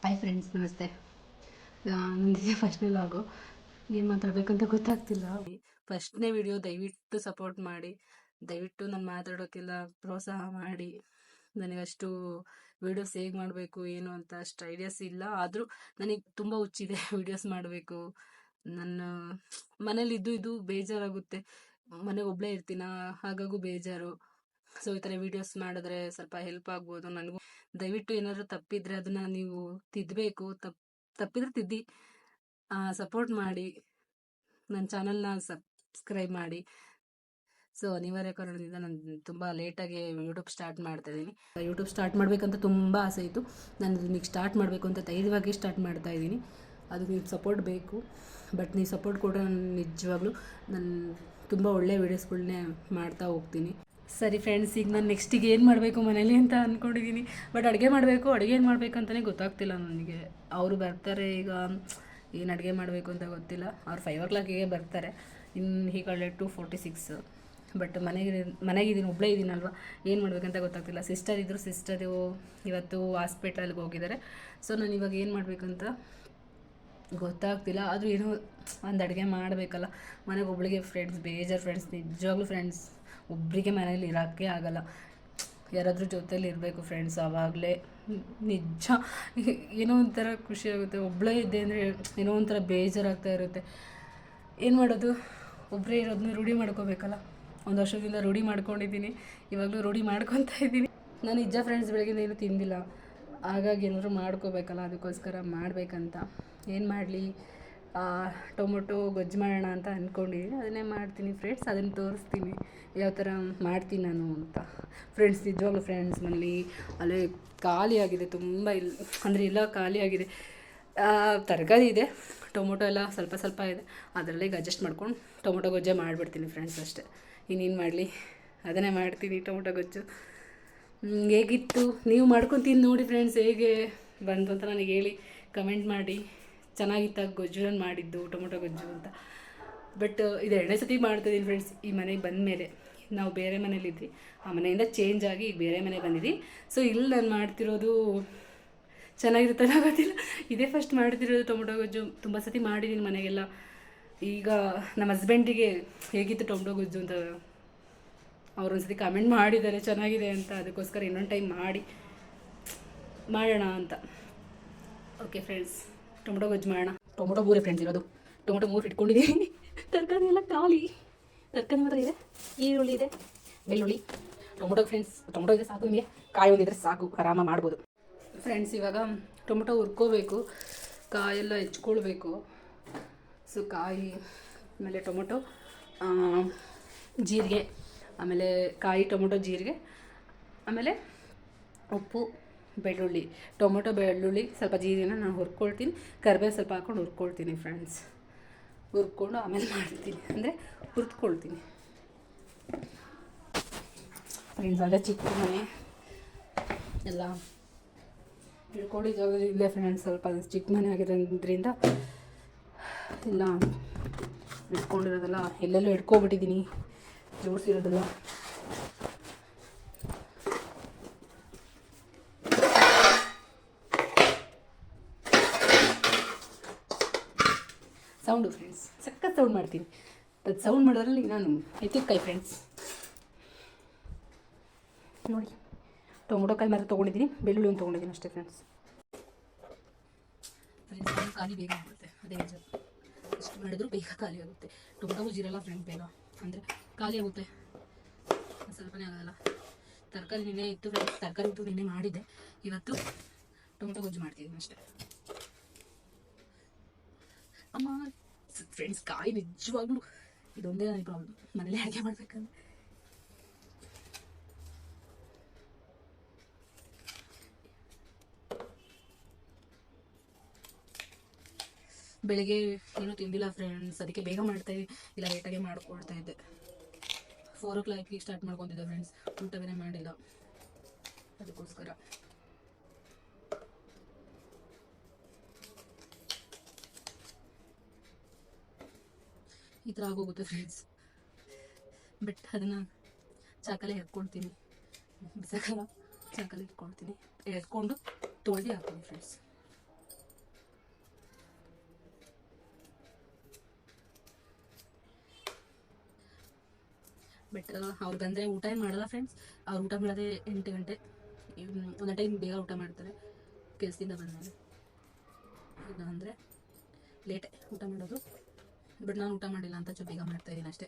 Hi friends, ನಮಸ್ತೆ. ನಂದಿದೆ ಫಸ್ಟ್ನೇ ಲಾಗು. ಏನು ಮಾತಾಡಬೇಕಂತ ಗೊತ್ತಾಗ್ತಿಲ್ಲ. ಫಸ್ಟ್ನೇ ವಿಡಿಯೋ, ದಯವಿಟ್ಟು ಸಪೋರ್ಟ್ ಮಾಡಿ. ದಯವಿಟ್ಟು ನಾನು ಮಾತಾಡೋಕ್ಕೆಲ್ಲ ಪ್ರೋತ್ಸಾಹ ಮಾಡಿ. ನನಗಷ್ಟು ವೀಡಿಯೋಸ್ ಹೇಗೆ ಮಾಡಬೇಕು ಏನು ಅಂತ ಅಷ್ಟು ಐಡಿಯಾಸ್ ಇಲ್ಲ. ಆದರೂ ನನಗೆ ತುಂಬ ಹುಚ್ಚಿದೆ ವೀಡಿಯೋಸ್ ಮಾಡಬೇಕು. ನನ್ನ ಮನೇಲಿ ಇದು ಬೇಜಾರಾಗುತ್ತೆ. ಮನೆಗೆ ಒಬ್ಬಳೇ ಇರ್ತೀನ, ಹಾಗಾಗೂ ಬೇಜಾರು. ಸೊ ಈ ಥರ ವೀಡಿಯೋಸ್ ಮಾಡಿದ್ರೆ ಸ್ವಲ್ಪ ಹೆಲ್ಪ್ ಆಗ್ಬೋದು ನನಗೂ. ದಯವಿಟ್ಟು ಏನಾದರೂ ತಪ್ಪಿದ್ರೆ ಅದನ್ನು ನೀವು ತಿದ್ದಬೇಕು. ತಪ್ಪಿದ್ರೆ ತಿದ್ದಿ ಸಪೋರ್ಟ್ ಮಾಡಿ. ನನ್ನ ಚಾನಲ್ನ ಸಬ್ಸ್ಕ್ರೈಬ್ ಮಾಡಿ. ಸೊ ಅನಿವಾರ್ಯ ಕಾರಣದಿಂದ ನಾನು ತುಂಬ ಲೇಟಾಗಿ ಯೂಟ್ಯೂಬ್ ಸ್ಟಾರ್ಟ್ ಮಾಡ್ತಾ ಇದ್ದೀನಿ. ಯೂಟ್ಯೂಬ್ ಸ್ಟಾರ್ಟ್ ಮಾಡಬೇಕಂತ ತುಂಬ ಆಸೆ ಇತ್ತು. ನಾನು ಅದನ್ನ ಸ್ಟಾರ್ಟ್ ಮಾಡಬೇಕು ಅಂತ ಧೈರ್ಯವಾಗಿ ಸ್ಟಾರ್ಟ್ ಮಾಡ್ತಾ ಇದ್ದೀನಿ. ಅದಕ್ಕೆ ನೀವು ಸಪೋರ್ಟ್ ಬೇಕು. ಬಟ್ ನೀವು ಸಪೋರ್ಟ್ ಕೊಟ್ಟರೆ ನಾನು ನಿಜವಾಗ್ಲೂ ತುಂಬ ಒಳ್ಳೆಯ ವೀಡಿಯೋಸ್ಗಳನ್ನೇ ಮಾಡ್ತಾ ಹೋಗ್ತೀನಿ. ಸರಿ ಫ್ರೆಂಡ್ಸ್, ಈಗ ನಾನು ನೆಕ್ಸ್ಟಿಗೆ ಏನು ಮಾಡಬೇಕು ಮನೇಲಿ ಅಂತ ಅಂದ್ಕೊಂಡಿದ್ದೀನಿ. ಬಟ್ ಅಡುಗೆ ಏನು ಮಾಡಬೇಕಂತಲೇ ಗೊತ್ತಾಗ್ತಿಲ್ಲ ನನಗೆ. ಅವರು ಬರ್ತಾರೆ ಈಗ, ಏನು ಅಡುಗೆ ಮಾಡಬೇಕು ಅಂತ ಗೊತ್ತಿಲ್ಲ. ಅವ್ರು 5 o'clock ಬರ್ತಾರೆ. ಇನ್ನು ಹೀಗಳೆ 2:46. ಬಟ್ ಮನೆಗಿದ್ದೀನಿ, ಒಬ್ಬಳೇ ಇದ್ದೀನಲ್ವ, ಏನು ಮಾಡಬೇಕಂತ ಗೊತ್ತಾಗ್ತಿಲ್ಲ. ಸಿಸ್ಟರು ಇವತ್ತು ಹಾಸ್ಪಿಟಲ್ಗೆ ಹೋಗಿದ್ದಾರೆ. ಸೊ ನಾನು ಇವಾಗ ಏನು ಮಾಡಬೇಕಂತ ಗೊತ್ತಾಗ್ತಿಲ್ಲ. ಆದರೂ ಏನೋ ಒಂದು ಅಡುಗೆ ಮಾಡಬೇಕಲ್ಲ. ಮನೆಗೆ ಒಬ್ಬಳಿಗೆ ಬೇಜಾರು ಫ್ರೆಂಡ್ಸ್. ನಿಜವಾಗ್ಲೂ ಫ್ರೆಂಡ್ಸ್, ಒಬ್ಬರಿಗೆ ಮನೇಲಿ ಇರೋಕ್ಕೆ ಆಗಲ್ಲ. ಯಾರಾದರೂ ಜೊತೇಲಿ ಇರಬೇಕು ಫ್ರೆಂಡ್ಸ್. ಆವಾಗಲೇ ನಿಜ ಏನೋ ಒಂಥರ ಖುಷಿ ಆಗುತ್ತೆ. ಒಬ್ಬಳೇ ಇದ್ದೆ ಅಂದರೆ ಏನೋ ಒಂಥರ ಬೇಜಾರಾಗ್ತಾ ಇರುತ್ತೆ. ಏನು ಮಾಡೋದು, ಒಬ್ಬರೇ ಇರೋದನ್ನ ರೂಢಿ ಮಾಡ್ಕೋಬೇಕಲ್ಲ. ಒಂದು ವರ್ಷದಿಂದ ರೂಢಿ ಮಾಡ್ಕೊಂಡಿದ್ದೀನಿ, ಇವಾಗಲೂ ರೂಢಿ ಮಾಡ್ಕೊತಾ ಇದ್ದೀನಿ. ನಾನು ನಿಜ ಫ್ರೆಂಡ್ಸ್, ಬೆಳಗ್ಗೆ ಏನು ತಿಂದಿಲ್ಲ. ಹಾಗಾಗಿ ಏನಾದರೂ ಮಾಡ್ಕೋಬೇಕಲ್ಲ, ಅದಕ್ಕೋಸ್ಕರ ಮಾಡಬೇಕಂತ. ಏನು ಮಾಡಲಿ, ಟೊಮೊಟೊ ಗೊಜ್ಜು ಮಾಡೋಣ ಅಂತ ಅಂದ್ಕೊಂಡಿದ್ದೀನಿ. ಅದನ್ನೇ ಮಾಡ್ತೀನಿ ಫ್ರೆಂಡ್ಸ್. ಅದನ್ನು ತೋರಿಸ್ತೀನಿ ಯಾವ ಥರ ಮಾಡ್ತೀನಿ ನಾನು ಅಂತ. ಫ್ರೆಂಡ್ಸ್, ನಿಜವಾಗ್ಲೂ ಫ್ರೆಂಡ್ಸ್, ಮನೇಲಿ ಅಲ್ಲೇ ಖಾಲಿಯಾಗಿದೆ ತುಂಬ. ಅಂದರೆ ಎಲ್ಲ ಖಾಲಿಯಾಗಿದೆ. ತರಕಾರಿ ಇದೆ, ಟೊಮೊಟೊ ಎಲ್ಲ ಸ್ವಲ್ಪ ಸ್ವಲ್ಪ ಇದೆ. ಅದರಲ್ಲೇ ಈಗ ಅಡ್ಜಸ್ಟ್ ಮಾಡ್ಕೊಂಡು ಟೊಮೊಟೊ ಗೊಜ್ಜೆ ಮಾಡಿಬಿಡ್ತೀನಿ ಫ್ರೆಂಡ್ಸ್ ಅಷ್ಟೇ. ಇನ್ನೇನು ಮಾಡಲಿ, ಅದನ್ನೇ ಮಾಡ್ತೀನಿ ಟೊಮೊಟೊ ಗೊಜ್ಜು. ಹೇಗಿತ್ತು, ನೀವು ಮಾಡ್ಕೊತೀನಿ ನೋಡಿ ಫ್ರೆಂಡ್ಸ್. ಹೇಗೆ ಬಂತು ಅಂತ ನನಗೆ ಹೇಳಿ, ಕಮೆಂಟ್ ಮಾಡಿ. ಚೆನ್ನಾಗಿತ್ತಾಗ ಗೊಜ್ಜು ನಾನು ಮಾಡಿದ್ದು, ಟೊಮೊಟೊ ಗೊಜ್ಜು ಅಂತ. ಬಟ್ ಇದು 2ನೇ ಸತಿ ಮಾಡ್ತಾಯಿದ್ದೀನಿ ಫ್ರೆಂಡ್ಸ್. ಈ ಮನೆಗೆ ಬಂದ ಮೇಲೆ, ನಾವು ಬೇರೆ ಮನೇಲಿದ್ವಿ, ಆ ಮನೆಯಿಂದ ಚೇಂಜ್ ಆಗಿ ಈಗ ಬೇರೆ ಮನೆಗೆ ಬಂದಿದ್ವಿ. ಸೊ ಇಲ್ಲಿ ನಾನು ಮಾಡ್ತಿರೋದು ಚೆನ್ನಾಗಿರುತ್ತೆ ಗೊತ್ತಿಲ್ಲ. ಇದೇ ಫಸ್ಟ್ ಮಾಡ್ತಿರೋದು ಟೊಮೊಟೊ ಗೊಜ್ಜು. ತುಂಬ ಸತಿ ಮಾಡಿದ್ದೀನಿ ಮನೆಗೆಲ್ಲ. ಈಗ ನಮ್ಮ ಹಸ್ಬೆಂಡಿಗೆ ಹೇಗಿತ್ತು ಟೊಮೊಟೊ ಗೊಜ್ಜು ಅಂತ ಅವ್ರೊಂದು ಸತಿ ಕಮೆಂಟ್ ಮಾಡಿದ್ದಾರೆ ಚೆನ್ನಾಗಿದೆ ಅಂತ. ಅದಕ್ಕೋಸ್ಕರ ಇನ್ನೊಂದು ಟೈಮ್ ಮಾಡೋಣ ಅಂತ. ಓಕೆ ಫ್ರೆಂಡ್ಸ್, ಟೊಮೊಟೊ ಗೊಜ್ಜು ಮಾಡೋಣ. ಟೊಮೊಟೊ 3 ಫ್ರೆಂಡ್ಸ್ ಇರೋದು. ಟೊಮೊಟೊ 3 ಇಟ್ಕೊಂಡಿದ್ದೀನಿ. ತರಕಾರಿ ಎಲ್ಲ ಖಾಲಿ. ತರಕಾರಿ ಮಾತ್ರ ಇದೆ, ಈರುಳ್ಳಿ ಇದೆ, ಬೆಳ್ಳುಳ್ಳಿ, ಟೊಮೊಟೊ ಫ್ರೆಂಡ್ಸ್. ಟೊಮೊಟೊ ಇದೆ ಸಾಕು, ನಿಮಗೆ ಕಾಯಿ ಒಂದಿದ್ರೆ ಸಾಕು, ಆರಾಮ ಮಾಡ್ಬೋದು ಫ್ರೆಂಡ್ಸ್. ಇವಾಗ ಟೊಮೊಟೊ ಹುರ್ಕೋಬೇಕು, ಕಾಯೆಲ್ಲ ಹೆಚ್ಕೊಳ್ಬೇಕು. ಸೊ ಕಾಯಿ, ಆಮೇಲೆ ಟೊಮೊಟೊ, ಜೀರಿಗೆ, ಆಮೇಲೆ ಕಾಯಿ, ಟೊಮೊಟೊ, ಜೀರಿಗೆ, ಆಮೇಲೆ ಉಪ್ಪು, ಬೆಳ್ಳುಳ್ಳಿ. ಟೊಮೊಟೊ, ಬೆಳ್ಳುಳ್ಳಿ, ಸ್ವಲ್ಪ ಜೀರಿಗೆನ ನಾನು ಹುರ್ಕೊಳ್ತೀನಿ. ಕರಿಬೇವು ಸ್ವಲ್ಪ ಹಾಕ್ಕೊಂಡು ಹುರ್ಕೊಳ್ತೀನಿ ಫ್ರೆಂಡ್ಸ್. ಹುರ್ಕೊಂಡು ಆಮೇಲೆ ಮಾಡ್ತೀನಿ, ಅಂದರೆ ಹುರ್ಕೊಳ್ತೀನಿ ಫ್ರೆಂಡ್ಸ್. ಅದೇ ಚಿಕ್ಕ ಮನೆ ಎಲ್ಲ ಹಿಡ್ಕೊಂಡಿದ್ದಾಗ ಇಲ್ಲೇ ಫ್ರೆಂಡ್ಸ್. ಸ್ವಲ್ಪ ಚಿಕ್ಕ ಮನೆ ಆಗಿರೋದ್ರಿಂದ ಎಲ್ಲ ಇಟ್ಕೊಂಡಿರೋದೆಲ್ಲ ಎಲ್ಲೆಲ್ಲೋ ಇಟ್ಕೊಬಿಟ್ಟಿದ್ದೀನಿ, ಜೋಡಿಸಿರೋದೆಲ್ಲ. ಸೌಂಡು ಫ್ರೆಂಡ್ಸ್, ಸಖತ್ ಸೌಂಡ್ ಮಾಡ್ತೀನಿ. ಅದು ಸೌಂಡ್ ಮಾಡೋದ್ರಲ್ಲಿ ನಾನು ಎತ್ತಿಕಾಯಿ ಫ್ರೆಂಡ್ಸ್. ನೋಡಿ, ಟೊಮೊಟೊ ಕಾಯಿ ಮಾತ್ರ ತೊಗೊಂಡಿದ್ದೀನಿ, ಬೆಳ್ಳುಳ್ಳಿ ಒಂದು ತೊಗೊಂಡಿದ್ದೀನಿ ಅಷ್ಟೇ ಫ್ರೆಂಡ್ಸ್. ಫ್ರೆಂಡ್ಸ್, ಖಾಲಿ ಬೇಗ ಆಗುತ್ತೆ, ಅದೇ ಬೇಜಾರು. ಎಷ್ಟು ಮಾಡಿದ್ರು ಬೇಗ ಖಾಲಿ ಆಗುತ್ತೆ. ಟೊಮೊಟೊ ಗೊಜ್ಜಿರಲ್ಲ ಫ್ರೆಂಡ್, ಬೇಗ ಅಂದರೆ ಖಾಲಿ ಆಗುತ್ತೆ, ಸ್ವಲ್ಪನೇ ಆಗೋಲ್ಲ. ತರಕಾರಿ ನಿನ್ನೆ ಇತ್ತು ಫ್ರೆಂಡ್ಸ್, ತರಕಾರಿ ಇತ್ತು ನಿನ್ನೆ ಮಾಡಿದ್ದೆ. ಇವತ್ತು ಟೊಮೊಟೊ ಗೊಜ್ಜು ಮಾಡ್ತಿದ್ದೀನಿ ಅಷ್ಟೇ. ಅಮ್ಮ ಫ್ರೆಂಡ್ಸ್, ಕಾಯಿ ನಿಜವಾಗ್ಲೂ ಇದೊಂದೇ ನನಗೆ ಪ್ರಾಬ್ಲಮ್ ಮನೇಲಿ ಅಡುಗೆ ಮಾಡ್ಬೇಕಂದ್ರೆ. ಬೆಳಿಗ್ಗೆ ಏನೂ ತಿಂದಿಲ್ಲ ಫ್ರೆಂಡ್ಸ್, ಅದಕ್ಕೆ ಬೇಗ ಮಾಡ್ತಾಯಿದ್ದೆ, ಇಲ್ಲ ಲೇಟಾಗೆ ಮಾಡ್ಕೊಳ್ತಾ ಇದ್ದೆ. 4 o'clock ಸ್ಟಾರ್ಟ್ ಮಾಡ್ಕೊತಿದ್ದೆ ಫ್ರೆಂಡ್ಸ್. ಊಟ ಬೇರೆ ಮಾಡಿಲ್ಲ, ಅದಕ್ಕೋಸ್ಕರ. ಈ ಥರ ಆಗೋಗುತ್ತೆ ಫ್ರೆಂಡ್ಸ್. ಬಟ್ ಅದನ್ನು ಚಾಕಲೆ ಎತ್ಕೊಳ್ತೀನಿ, ಬಿಸಾಕಲ್ಲ, ಚಾಕಲೆ ಎತ್ಕೊಳ್ತೀನಿ, ಎತ್ಕೊಂಡು ತೊಳೆದು ಹಾಕ್ತೀನಿ ಫ್ರೆಂಡ್ಸ್. ಬಟ್ ಅವ್ರು ಬಂದರೆ ಊಟ ಏನು ಮಾಡಲ್ಲ ಫ್ರೆಂಡ್ಸ್. ಅವ್ರು ಊಟ ಮಾಡೋದೇ 8 ಗಂಟೆ. ಒಂದೊಂದು ಟೈಮ್ ಬೇಗ ಊಟ ಮಾಡ್ತಾರೆ ಕೆಲಸದಿಂದ ಬಂದಮೇಲೆ. ಇಲ್ಲ ಅಂದರೆ ಲೇಟೇ ಊಟ ಮಾಡೋದು. ಬಟ್ ನಾನು ಊಟ ಮಾಡಿಲ್ಲ ಅಂತ ಬೇಗ ಮಾಡ್ತಾಯಿದ್ದೀನಿ ಅಷ್ಟೇ.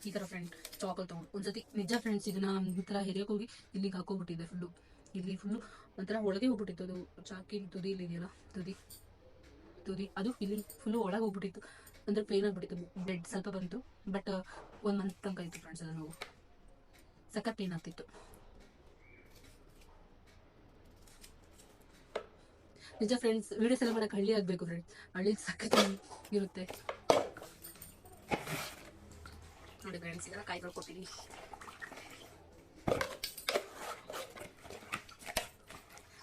ಈ ಥರ ಫ್ರೆಂಡ್ ಚಾಕಲ್ ತೊಗೊಂಡು ಒಂದ್ಸತಿ ನಿಜ ಫ್ರೆಂಡ್ಸ್ ಇದನ್ನ ಈ ಥರ ಹೆರಿಯೋಕೆ ಹೋಗಿ ಇಲ್ಲಿಗೆ ಹಾಕೋಗ್ಬಿಟ್ಟಿದ್ದೆ ಫುಲ್ಲು. ಇಲ್ಲಿ ಫುಲ್ಲು ಒಂಥರ ಒಳಗೆ ಹೋಗ್ಬಿಟ್ಟಿತ್ತು ಅದು ಚಾಕಿ ತುದಿ ಇದೆಯಲ್ಲ ತುದಿ ಅದು ಇಲ್ಲಿ ಫುಲ್ಲು ಒಳಗೆ ಹೋಗ್ಬಿಟ್ಟಿತ್ತು. ಅಂದರೆ ಪೇನ್ ಆಗಿಬಿಟ್ಟಿತ್ತು. ಬ್ಲಡ್ ಸ್ವಲ್ಪ ಬಂತು. ಬಟ್ 1 ಮಂತ್ ತನಕ ಇತ್ತು ಫ್ರೆಂಡ್ಸ್ ಅದು ನೋವು. ಸಖತ್ ಪೇನ್ ಆಗ್ತಿತ್ತು ನಿಜ ಫ್ರೆಂಡ್ಸ್. ವೀಡಿಯೋಸ್ ಎಲ್ಲ ಮಾಡೋಕೆ ಹಳ್ಳಿ ಆಗಬೇಕು ಫ್ರೆಂಡ್ಸ್. ಹಳ್ಳಿ ಸಖತ್ ಇರುತ್ತೆ ನೋಡಿ ಫ್ರೆಂಡ್ಸ್. ಇದೆಲ್ಲ ಕಾಯಿ ತೊಳ್ಕೊತೀನಿ.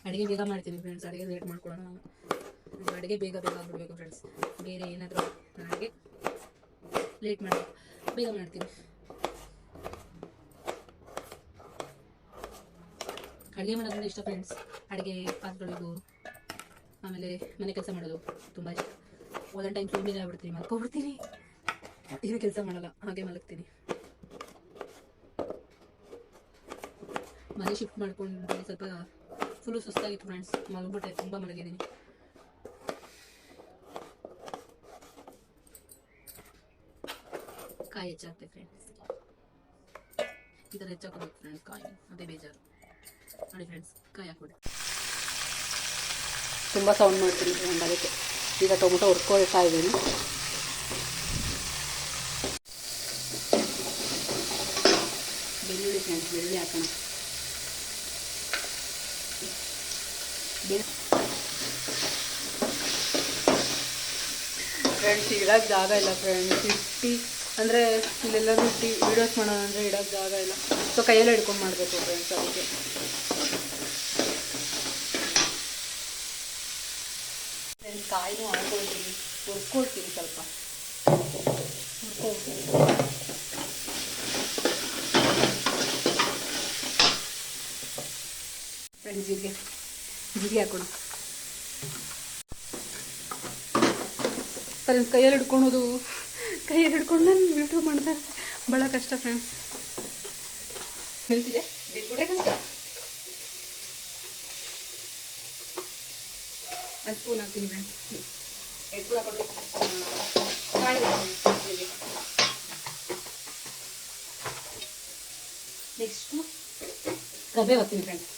ಅಡುಗೆ ಬೇಗ ಮಾಡ್ತೀನಿ ಫ್ರೆಂಡ್ಸ್. ಅಡುಗೆ ಲೇಟ್ ಮಾಡ್ಕೊಳ್ಳೋಣ. ಅಡುಗೆ ಬೇಗ ಆಗ್ಬಿಡ್ಬೇಕು ಫ್ರೆಂಡ್ಸ್. ಬೇರೆ ಏನಾದರೂ ಅಡುಗೆ ಲೇಟ್ ಮಾಡಿ ಬೇಗ ಮಾಡ್ತೀನಿ. ಅಡುಗೆ ಮಾಡೋದಂದ್ರೆ ಇಷ್ಟ ಫ್ರೆಂಡ್ಸ್. ಅಡುಗೆ ಪಾತ್ರೆ ತೊಳೆಯೋದು ಆಮೇಲೆ ಮನೆ ಕೆಲಸ ಮಾಡೋದು ತುಂಬ ಇಷ್ಟ. ಒಂದೊಂದು ಟೈಮ್ ಸುಮ್ಮನೆ ಆಗ್ಬಿಡ್ತೀನಿ, ಮಲ್ಕೊಬಿಡ್ತೀನಿ, ಏನು ಕೆಲಸ ಮಾಡಲ್ಲ, ಹಾಗೆ ಮಲಗ್ತೀನಿ. ಮನೆ ಶಿಫ್ಟ್ ಮಾಡ್ಕೊಂಡು ಸ್ವಲ್ಪ ಫುಲ್ಲು ಸುಸ್ತಾಗಿತ್ತು ಫ್ರೆಂಡ್ಸ್. ಮಲಗ್ಬಿಟ್ಟೆ, ತುಂಬ ಮಲಗಿದ್ದೀನಿ. ಕಾಯಿ ಹೆಚ್ಚಾಗ್ತದೆ ಫ್ರೆಂಡ್ಸ್. ಈ ಥರ ಹೆಚ್ಚಾಕೋಬೇಕು ಫ್ರೆಂಡ್ಸ್ ಕಾಯಿ, ಅದೇ ಬೇಜಾರು. ನೋಡಿ ಫ್ರೆಂಡ್ಸ್ ಕಾಯಿ ಹಾಕ್ಬಿಟ್ಟೆ. ತುಂಬ ಸೌಂಡ್ ಮಾಡ್ತೀನಿ ಫ್ರೆಂಡ್, ಅದಕ್ಕೆ ಈಗ ಟೊಮೊಟೊ ಹುರ್ಕೊಳ್ತಾ ಇದ್ದೀನಿ. ಬೆಳ್ಳುಳ್ಳಿ ಫ್ರೆಂಡ್ಸ್, ಬೆಳ್ಳುಳ್ಳಿ ಹಾಕೋಣ. ಫ್ರೆಂಡ್ಸ್ ಇಡೋಕ್ಕೆ ಜಾಗ ಇಲ್ಲ ಫ್ರೆಂಡ್ಸ್. ಅಂದರೆ ಇಲ್ಲೆಲ್ಲರೂ ವೀಡಿಯೋಸ್ ಮಾಡೋಣ ಅಂದರೆ ಇಡೋಕ್ಕೆ ಜಾಗ ಇಲ್ಲ. ಸೊ ಕೈಯಲ್ಲೇ ಹಿಡ್ಕೊಂಡು ಮಾಡಬೇಕು ಫ್ರೆಂಡ್ಸ್. ಅದಕ್ಕೆ ಫ್ರೆಂಡ್ಸ್ ಕಾಯಿನೂ ಹಾಕ್ಕೊಳ್ತೀನಿ, ಹುರ್ಕೊಳ್ತೀನಿ, ಸ್ವಲ್ಪ ಹುರ್ಕೊಳ್ತೀನಿ ಫ್ರೆಂಡ್ಸ್. ಜೀರಿಗೆ ಹಾಕೋಣ ಫ್ರೆಂಡ್ಸ್. ಕೈಯಲ್ಲಿ ಹಿಡ್ಕೊಂಡು ನಾನು ಯೂಟ್ಯೂಬ್ ಮಾಡ್ತಾರೆ ಭಾಳ ಕಷ್ಟ ಫ್ರೆಂಡ್ಸ್. ಹೇಳ್ತಿದ್ದೆ ಒಂದು ಸ್ಪೂನ್ ಹಾಕ್ತೀನಿ ಫ್ರೆಂಡ್ಸ್. 2 ಸ್ಪೂನ್ ಹಾಕ್ಕೊಂಡು ನೆಕ್ಸ್ಟು ಕರಿಬೇವು ಹಾಕ್ತೀನಿ ಫ್ರೆಂಡ್ಸ್.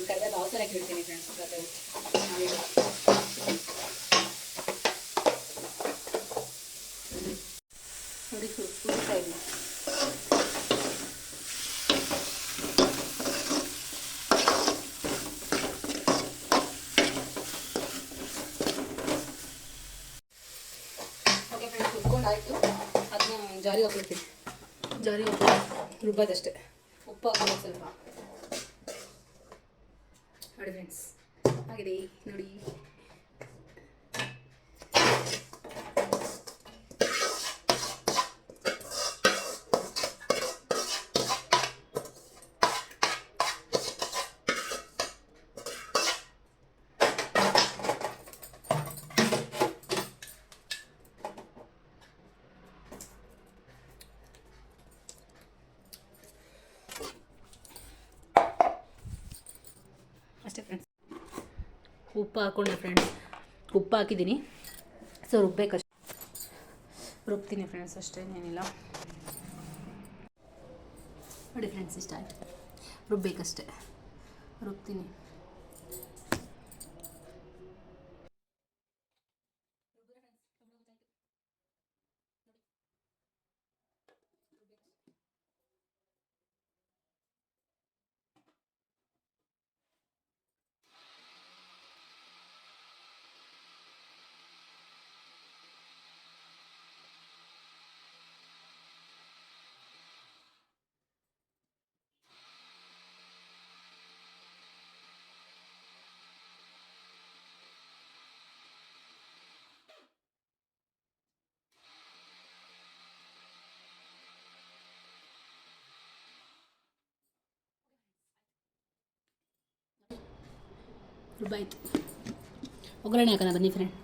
ಕರಿಬೇವು ಅವಸರ ಹಾಕಿಡ್ತೀನಿ ಫ್ರೆಂಡ್ಸ್. ಕರಿಬೇವು ನೋಡಿ ಹುರ್ತಾ ಇದ್ದೀನಿ. ಓಕೆ ಫ್ರೆಂಡ್ಸ್, ಹುರ್ಕೊಂಡಾಯಿತು. ಅದನ್ನ ಜಾರಿಗೆ ಹಾಕ್ಬಿಡ್ತೀನಿ. ಜಾರಿಗೆ ಹಾಕಿ ರುಬ್ಬೋದಷ್ಟೇ. ಉಪ್ಪು ಹಾಕೋದು ಸ್ವಲ್ಪ. ನೋಡಿ ಫ್ರೆಂಡ್ಸ್ ಆಗಿದೆ ನೋಡಿ. ಅಷ್ಟೇ ಫ್ರೆಂಡ್ಸ್. ಉಪ್ಪು ಹಾಕ್ಕೊಂಡೆ ಫ್ರೆಂಡ್ಸ್. ಉಪ್ಪು ಹಾಕಿದ್ದೀನಿ. ಸೊ ರುಬ್ಬೇಕಷ್ಟೆ, ರುಬ್ತೀನಿ ಫ್ರೆಂಡ್ಸ್. ಅಷ್ಟೇ, ಏನಿಲ್ಲ. ನೋಡಿ ಫ್ರೆಂಡ್ಸ್, ಇಷ್ಟ ಆಯಿತು. ರುಬ್ಬೇಕಷ್ಟೆ, ರುಬ್ತೀನಿ. ರುಬ್ಬಾಯಿತು. ಒಗ್ಗರಣೆ ಹಾಕೋಣ ಬನ್ನಿ ಫ್ರೆಂಡ್.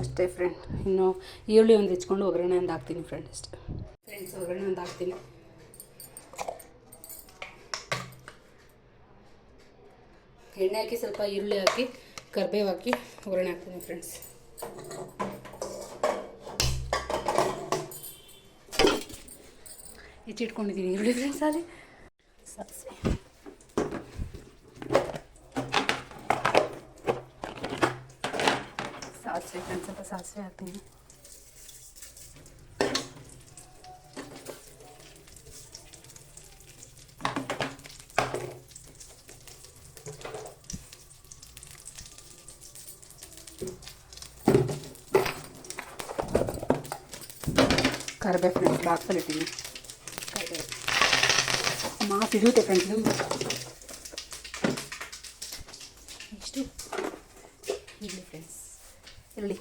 ಅಷ್ಟೇ ಫ್ರೆಂಡ್, ಇನ್ನು ಈರುಳ್ಳಿ ಒಂದು ಹೆಚ್ಕೊಂಡು ಒಗ್ಗರಣೆ ಒಂದು ಹಾಕ್ತೀನಿ ಫ್ರೆಂಡ್ ಅಷ್ಟೇ. ಫ್ರೆಂಡ್ಸ್ ಒಗ್ಗರಣೆ ಒಂದು ಹಾಕ್ತೀನಿ. ಎಣ್ಣೆ ಹಾಕಿ ಸ್ವಲ್ಪ ಈರುಳ್ಳಿ ಹಾಕಿ ಕರಿಬೇವು ಹಾಕಿ ಒಗ್ಗರಣೆ ಹಾಕ್ತೀನಿ ಫ್ರೆಂಡ್ಸ್. ಹೆಚ್ಚಿಟ್ಕೊಂಡಿದ್ದೀನಿ ಈರುಳ್ಳಿ ಫ್ರೆಂಡ್ಸ್. ಅಲ್ಲಿ ಸಾಸಿವೆ ಫ್ರೆಂಡ್ಸ್, ಸ್ವಲ್ಪ ಸಾಸಿವೆ ಹಾಕ್ತೀನಿ. ಕರಿಬೇವು ಫ್ರೆಂಡ್ಸ್ ಬಾಕ್ಸಲ್ಲಿಟ್ಟಿದ್ದೀನಿ. ಕರಿಬೇವು ಮಾತು ಹಿಡಿಯುತ್ತೆ ಫ್ರೆಂಡ್ಸ್. ಇಷ್ಟು ಇರಲಿ ಫ್ರೆಂಡ್ಸ್, ಇರಲಿ.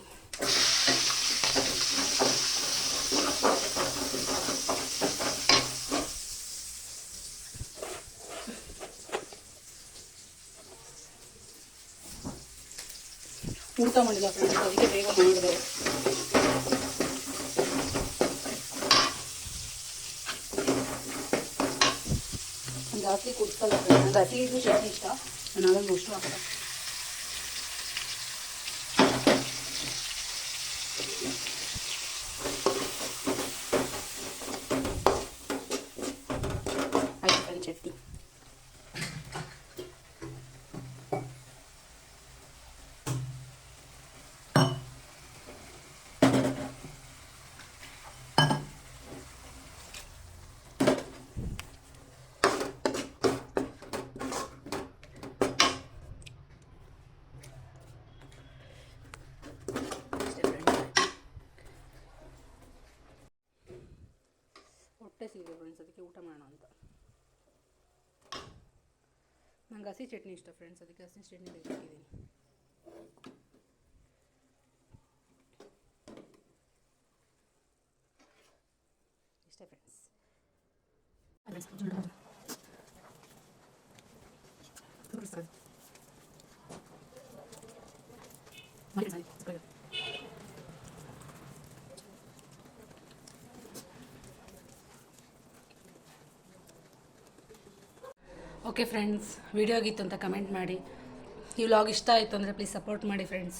ಊಟ ಮಾಡಿಲ್ಲ ಫ್ರೆಂಡ್ಸ್, ಅದಕ್ಕೆ ಬೇಗ ಮಾಡಿದೆ. ಜಾಸ್ತಿ ಕುದಿಸಲ್ಲ ಫ್ರೆಂಡ್ಸ್, ನನಗೆ ಹಸಿ ಇದು ಚಟ್ನಿ ಇಷ್ಟ, ನಾನು ಅದನ್ನು ಅಷ್ಟು ಹಾಕಲ್ಲ. ಆಯ್ತು ಫ್ರೆಂಡ್ಸ್ ಚಟ್ನಿ. ಹೊಟ್ಟೆ ಸಿಗಿದೆ ಫ್ರೆಂಡ್ಸ್, ಅದಕ್ಕೆ ಊಟ ಮಾಡೋಣ ಅಂತ. ನಂಗೆ ಹಸಿ ಚಟ್ನಿ ಇಷ್ಟ ಫ್ರೆಂಡ್ಸ್, ಅದಕ್ಕೆ ಹಸಿ ಚಟ್ನಿ ಹಾಕಿದ್ದೀನಿ. ಇಷ್ಟೇ ಫ್ರೆಂಡ್ಸ್. ಓಕೆ ಫ್ರೆಂಡ್ಸ್, ವಿಡಿಯೋ ಆಗಿತ್ತು ಅಂತ ಕಮೆಂಟ್ ಮಾಡಿ. ಈ ವ್ಲಾಗ್ ಇಷ್ಟ ಆಯಿತು ಅಂದರೆ ಪ್ಲೀಸ್ ಸಪೋರ್ಟ್ ಮಾಡಿ ಫ್ರೆಂಡ್ಸ್.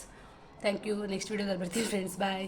Thank you. ನೆಕ್ಸ್ಟ್ ವೀಡಿಯೋದಲ್ಲಿ ಬರ್ತೀನಿ ಫ್ರೆಂಡ್ಸ್. ಬಾಯ್.